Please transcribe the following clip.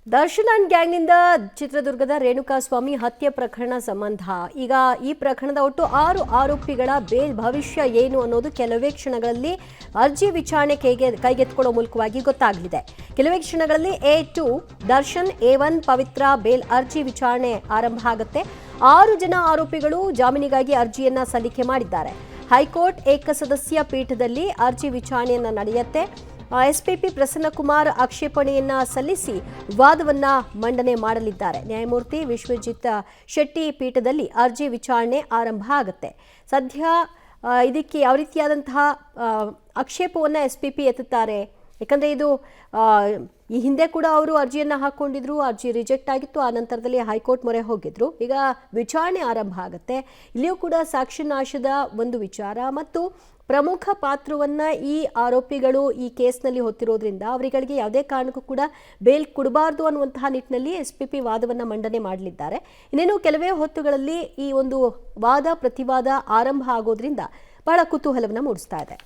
Darshan and ಗ್ಯಾಂಗ್ನಿಂದ ಚಿತ್ರದುರ್ಗದ ರೇಣುಕಾಸ್ವಾಮಿ ಹತ್ಯೆ ಪ್ರಕರಣ ಸಂಬಂಧ ಈಗ ಈ ಪ್ರಕರಣದ ಒಟ್ಟು 6 ಆರೋಪಿಗಳ ಬೇಲ್ ಭವಿಷ್ಯ ಏನು ಅನ್ನೋದು ಕೆಲವೇ ಕ್ಷಣಗಳಲ್ಲಿ ಅರ್ಜಿ ವಿಚಾರಣೆ ಕೈಗೆತ್ತಿಕೊಳ್ಳೋ ಮೂಲಕವಾಗಿ ಗೊತ್ತಾಗಲಿದೆ. ಕೆಲವೇ ಕ್ಷಣಗಳಲ್ಲಿ A2 ದರ್ಶನ್, A1 ಪವಿತ್ರ ಬೇಲ್ ಅರ್ಜಿ ವಿಚಾರಣೆ ಆರಂಭ ಆಗುತ್ತೆ. 6 ಜನ ಆರೋಪಿಗಳು ಜಾಮೀನಿಗಾಗಿ ಅರ್ಜಿಯನ್ನ ಸಲ್ಲಿಕೆ ಮಾಡಿದ್ದಾರೆ. ಹೈಕೋರ್ಟ್ ಏಕಸದಸ್ಯ ಪೀಠದಲ್ಲಿ ಅರ್ಜಿ ವಿಚಾರಣೆಯನ್ನ ನಡೆಯುತ್ತೆ. ಎಸ್ಪಿಪಿ ಪ್ರಸನ್ನಕುಮಾರ್ ಆಕ್ಷೇಪಣೆಯನ್ನ ಸಲ್ಲಿಸಿ ವಾದವನ್ನ ಮಂಡನೆ ಮಾಡಲಿದ್ದಾರೆ. ನ್ಯಾಯಮೂರ್ತಿ ವಿಶ್ವಜಿತ್ ಶೆಟ್ಟಿ ಪೀಠದಲ್ಲಿ ಅರ್ಜಿ ವಿಚಾರಣೆ ಆರಂಭ ಆಗುತ್ತೆ. ಸದ್ಯ ಇದಕ್ಕೆ ಯಾವ ರೀತಿಯಾದಂತಹ ಆಕ್ಷೇಪವನ್ನ ಎಸ್ಪಿಪಿ ಎತ್ತುತ್ತಾರೆ? ಯಾಕಂದ್ರೆ ಇದು ಈ ಹಿಂದೆ ಕೂಡ ಅವರು ಅರ್ಜಿಯನ್ನ ಹಾಕೊಂಡಿದ್ರು, ಅರ್ಜಿ ರಿಜೆಕ್ಟ್ ಆಗಿತ್ತು. ಆ ನಂತರದಲ್ಲಿ ಹೈಕೋರ್ಟ್ ಮೊರೆ ಹೋಗಿದ್ರು. ಈಗ ವಿಚಾರಣೆ ಆರಂಭ ಆಗುತ್ತೆ. ಇಲ್ಲಿಯೂ ಕೂಡ ಸಾಕ್ಷಿ ನಾಶದ ಒಂದು ವಿಚಾರ ಮತ್ತು ಪ್ರಮುಖ ಪಾತ್ರವನ್ನ ಈ ಆರೋಪಿಗಳು ಈ ಕೇಸ್ನಲ್ಲಿ ಹೊತ್ತಿರೋದ್ರಿಂದ ಅವರಿಗೆ ಯಾವುದೇ ಕಾರಣಕ್ಕೂ ಕೂಡ ಬೇಲ್ ಕೊಡಬಾರ್ದು ಅನ್ನುವಂತಹ ನಿಟ್ಟಿನಲ್ಲಿ ಎಸ್ಪಿಪಿ ವಾದವನ್ನ ಮಂಡನೆ ಮಾಡಲಿದ್ದಾರೆ. ಇನ್ನೇನು ಕೆಲವೇ ಹೊತ್ತುಗಳಲ್ಲಿ ಈ ಒಂದು ವಾದ ಪ್ರತಿವಾದ ಆರಂಭ ಆಗೋದ್ರಿಂದ ಬಹಳ ಕುತೂಹಲವನ್ನ ಮೂಡಿಸ್ತಾ ಇದೆ.